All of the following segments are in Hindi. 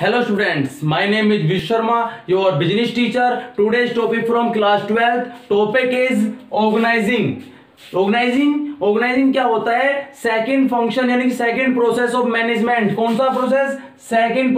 Hello students, my name is Vish Sharma, your business teacher. Today's topic from class 12th. Topic is organizing. Organizing क्या होता है? सेकंड फंक्शन यानी कि सेकंड प्रोसेस ऑफ मैनेजमेंट. कौन सा process? Second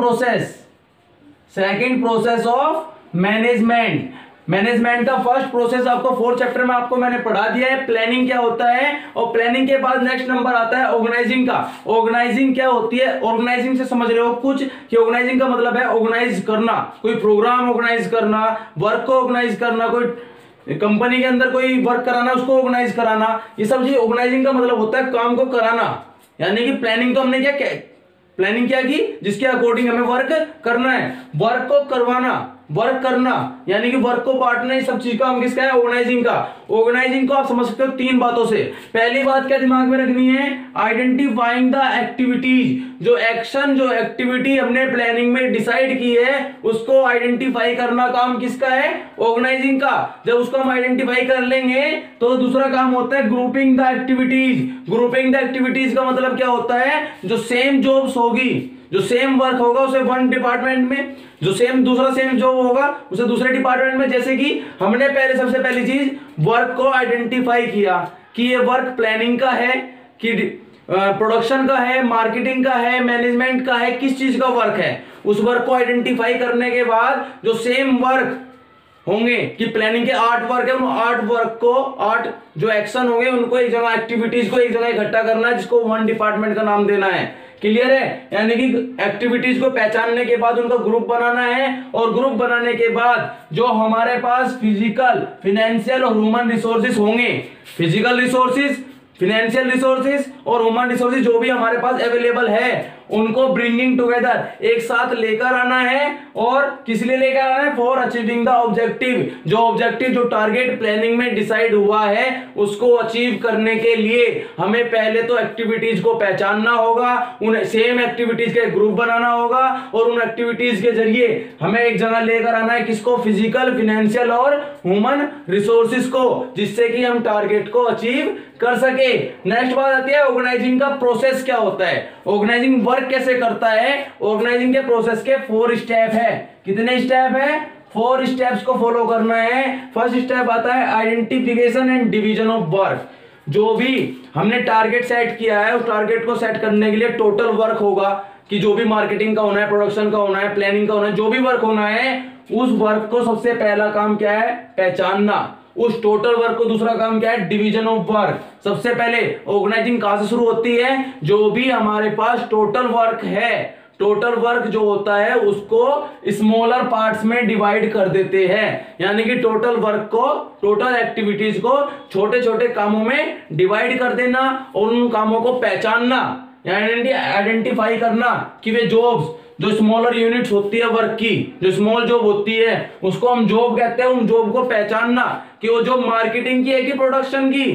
process of management. Management का फर्स्ट प्रोसेस आपको 4th चैप्टर में आपको मैंने पढ़ा दिया है. प्लानिंग क्या होता है और प्लानिंग के बाद नेक्स्ट नंबर आता है ऑर्गेनाइजिंग का. ऑर्गेनाइजिंग क्या होती है? ऑर्गेनाइजिंग से समझ रहे हो कुछ कि ऑर्गेनाइजिंग का मतलब है ऑर्गेनाइज करना, कोई प्रोग्राम ऑर्गेनाइज करना, वर्क को ऑर्गेनाइज करना, कोई कंपनी के अंदर कोई वर्क कराना उसको ऑर्गेनाइज कराना. ये सब चीज ऑर्गेनाइजिंग का मतलब होता है काम को कराना. यानी कि प्लानिंग तो हमने प्लानिंग क्या की? जिसके अकॉर्डिंग हमें वर्क करना है. वर्क को करवाना, वर्क करना यानी कि वर्क को बांटना, सब चीज का हम किसका है? ऑर्गेनाइजिंग का. ऑर्गेनाइजिंग को आप समझ सकते हो 3 बातों से. पहली बात क्या दिमाग में रखनी है? Identifying the activities. जो एक्शन जो एक्टिविटी हमने प्लानिंग में डिसाइड की है उसको आइडेंटिफाई करना काम किसका है? ऑर्गेनाइजिंग का. जब उसको हम आइडेंटिफाई कर लेंगे तो दूसरा काम होता है grouping the activities. Grouping the activities का मतलब क्या होता है? जो सेम जॉब्स होगी, जो सेम वर्क होगा उसे वन डिपार्टमेंट में, जो दूसरा सेम जॉब होगा उसे दूसरे डिपार्टमेंट में. जैसे कि हमने सबसे पहली चीज वर्क को आइडेंटिफाई किया कि ये वर्क प्लानिंग का है, कि प्रोडक्शन का है, मार्केटिंग का है, मैनेजमेंट का है, किस चीज का वर्क है. उस वर्क को आइडेंटिफाई करने के बाद जो सेम वर्क होंगे कि प्लानिंग के 8 वर्क है, उन 8 वर्क को 8 जो एक्शन होंगे उनको एक जगह, एक्टिविटीज को एक जगह इकट्ठा करना है जिसको वन डिपार्टमेंट का नाम देना है. क्लियर है? यानी कि एक्टिविटीज को पहचानने के बाद उनका ग्रुप बनाना है और ग्रुप बनाने के बाद जो हमारे पास फिजिकल, फाइनेंशियल और ह्यूमन रिसोर्सेज होंगे, फिजिकल रिसोर्सेज, फाइनेंशियल रिसोर्सेज और ह्यूमन रिसोर्सेज जो भी हमारे पास अवेलेबल है उनको ब्रिंगिंग टुगेदर, एक साथ लेकर आना है. और किस लिए लेकर आना है? For achieving the objective. जो ऑब्जेक्टिव, जो टारगेट प्लानिंग में डिसाइड हुआ है उसको अचीव करने के लिए हमें पहले तो एक्टिविटीज को पहचानना होगा, उन सेम एक्टिविटीज के ग्रुप बनाना होगा और उन एक्टिविटीज के जरिए हमें एक जगह लेकर आना है किसको? फिजिकल, फाइनेंशियल और ह्यूमन रिसोर्सेज को, जिससे कि हम टारगेट को अचीव कर सके. नेक्स्ट बात आती है ऑर्गेनाइजिंग का प्रोसेस क्या होता है. ऑर्गेनाइजिंग वर्क कैसे करता है? ऑर्गेनाइजिंग के प्रोसेस के 4 स्टेप है. कितने स्टेप है? 4 स्टेप्स को फॉलो करना है. फर्स्ट स्टेप आता है identification and division of work. जो भी हमने टारगेट सेट किया है उस टारगेट को सेट करने के लिए टोटल वर्क होगा कि जो भी मार्केटिंग का होना है, प्रोडक्शन का होना है, प्लानिंग का होना है, जो भी वर्क होना है उस वर्क को सबसे पहला काम क्या है? पहचानना. उस टोटल वर्क को दूसरा काम क्या है? Division of work. सबसे पहले ऑर्गेनाइजिंग कहां से शुरू होती है? जो भी हमारे पास टोटल वर्क है, टोटल वर्क जो होता है उसको स्मॉलर पार्ट्स में डिवाइड कर देते हैं. यानी कि टोटल वर्क को, टोटल एक्टिविटीज को छोटे छोटे कामों में डिवाइड कर देना और उन कामों को पहचानना, यानी आइडेंटिफाई करना कि वे जॉब्स, जो स्मॉलर यूनिट्स होती है वर्क की, जो स्मॉल जॉब होती है उसको हम जॉब कहते हैं. उन जॉब को पहचानना कि वो जॉब मार्केटिंग की है कि प्रोडक्शन की.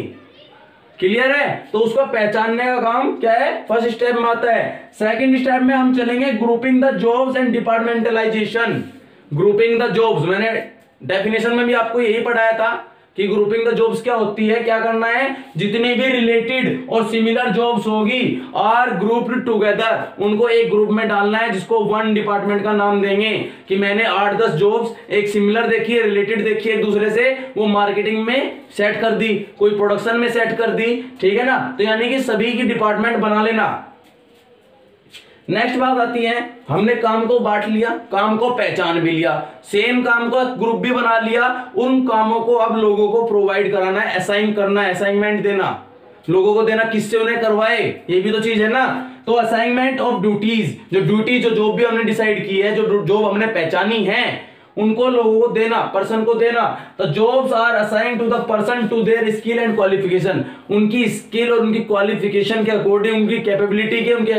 क्लियर है? तो उसको पहचानने का काम क्या है? फर्स्ट स्टेप में आता है. सेकंड स्टेप में हम चलेंगे grouping the jobs and departmentalisation. Grouping the jobs, मैंने डेफिनेशन में भी आपको यही पढ़ाया था कि ग्रुपिंग द जॉब्स क्या होती है, क्या करना है? जितनी भी रिलेटेड और सिमिलर जॉब्स होगी आर ग्रुप्ड टुगेदर, उनको एक ग्रुप में डालना है जिसको वन डिपार्टमेंट का नाम देंगे. कि मैंने 8-10 जॉब्स एक सिमिलर देखी है, रिलेटेड देखी है एक दूसरे से, वो मार्केटिंग में सेट कर दी, कोई प्रोडक्शन में सेट कर दी. ठीक है ना? तो यानी कि सभी की डिपार्टमेंट बना लेना. नेक्स्ट बात आती है, हमने काम को बांट लिया, काम को पहचान भी लिया, सेम काम का ग्रुप भी बना लिया. उन कामों को अब लोगों को प्रोवाइड कराना है, असाइन करना है, असाइनमेंट देना, लोगों को देना. किससे उन्हें करवाए? ये भी तो चीज है ना. तो असाइनमेंट ऑफ ड्यूटीज, जो ड्यूटी, जो जॉब भी हमने डिसाइड की है, जो जॉब हमने पहचानी है उनको लोगों को देना, पर्सन को देना. तो jobs are assign to the person to their skill and qualification. उनकी स्किल और उनकी क्वालिफिकेशन के अकॉर्डिंग, उनकी कैपेबिलिटी के, उनकी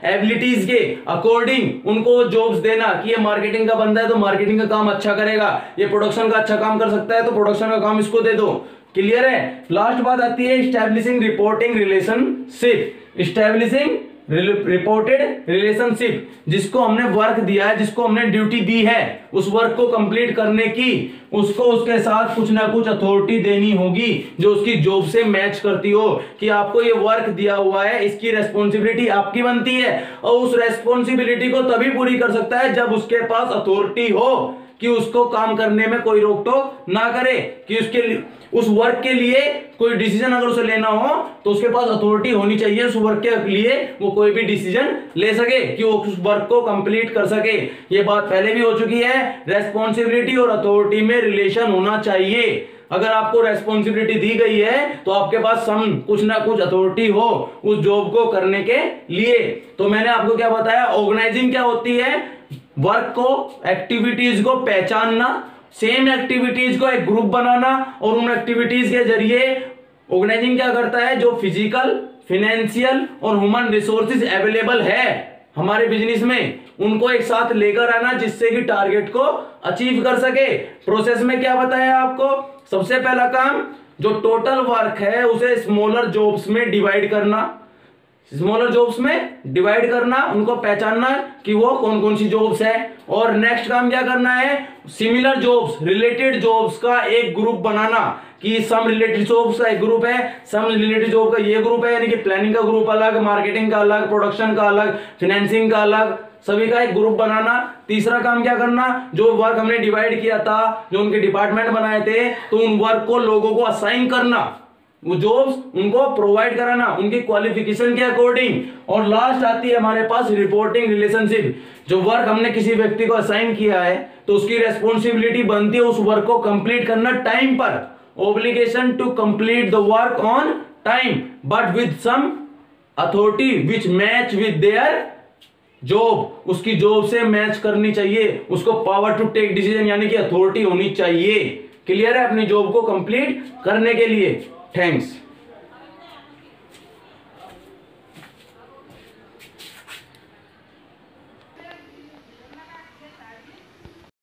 एबिलिटीज के अकॉर्डिंग उनको जॉब्स देना कि ये मार्केटिंग का बंदा है तो मार्केटिंग का काम अच्छा करेगा, ये प्रोडक्शन का अच्छा काम कर सकता है तो प्रोडक्शन का काम इसको दे दो. क्लियर है? लास्ट बात आती है establishing reporting relationship. Establishing reported relationship, जिसको हमने वर्क दिया है, जिसको हमने ड्यूटी दी है उस वर्क को कंप्लीट करने की, उसको उसके साथ कुछ ना कुछ अथॉरिटी देनी होगी जो उसकी जॉब से मैच करती हो, कि आपको ये वर्क दिया हुआ है, इसकी रेस्पॉन्सिबिलिटी आपकी बनती है, और उस रेस्पॉन्सिबिलिटी को तभी पूरी कर सकता है जब उसके पास अथॉरिटी हो कि उसको काम करने में कोई रोक टोक ना करे, कि उसके उस वर्क के लिए कोई डिसीजन अगर उसे लेना हो तो उसके पास अथॉरिटी होनी चाहिए उस वर्क के लिए वो कोई भी डिसीजन ले सके, कि वो उस वर्क को कंप्लीट कर सके। ये बात पहले भी हो चुकी है, रेस्पॉन्सिबिलिटी और अथॉरिटी में रिलेशन होना चाहिए। अगर आपको रेस्पॉन्सिबिलिटी दी गई है तो आपके पास कुछ ना कुछ अथॉरिटी हो उस जॉब को करने के लिए। तो मैंने आपको क्या बताया, ऑर्गेनाइजिंग क्या होती है, वर्क को, एक्टिविटीज को पहचानना, सेम एक्टिविटीज को एक ग्रुप बनाना, और उन एक्टिविटीज के जरिए ऑर्गेनाइजिंग क्या करता है, जो फिजिकल, फाइनेंशियल और ह्यूमन रिसोर्सेज अवेलेबल है हमारे बिजनेस में उनको एक साथ लेकर आना, जिससे कि टारगेट को अचीव कर सके। प्रोसेस में क्या बताया आपको, सबसे पहला काम जो टोटल वर्क है उसे स्मॉलर जॉब्स में डिवाइड करना, स्मॉलर जॉब्स में डिवाइड करना, उनको पहचानना कि वो कौन कौन सी जॉब्स है। और नेक्स्ट काम क्या करना है, सिमिलर जॉब्स, रिलेटेड जॉब्स का एक ग्रुप बनाना, कि सम रिलेटेड जॉब्स का एक ग्रुप है, सम रिलेटेड जॉब का ये ग्रुप है, यानी कि प्लानिंग का ग्रुप अलग, मार्केटिंग का अलग, प्रोडक्शन का अलग, फाइनेंसिंग का अलग, सभी का एक ग्रुप बनाना। तीसरा काम क्या करना, जो वर्क हमने डिवाइड किया था, जो उनके डिपार्टमेंट बनाए थे, तो उन वर्क को लोगों को असाइन करना, वो जॉब्स उनको प्रोवाइड कराना उनकी क्वालिफिकेशन के अकॉर्डिंग। और लास्ट आती है हमारे पास रिपोर्टिंग रिलेशनशिप, जो वर्क हमने किसी व्यक्ति को असाइन किया है तो उसकी रेस्पॉन्सिबिलिटी बनती है उस वर्क को कंप्लीट करना टाइम पर, obligation to complete the work on time but with some authority which match with their job, उसकी जॉब से मैच करनी चाहिए, उसको पावर टू टेक डिसीजन यानी कि अथॉरिटी होनी चाहिए। क्लियर है, अपनी जॉब को कंप्लीट करने के लिए। थैंक्स।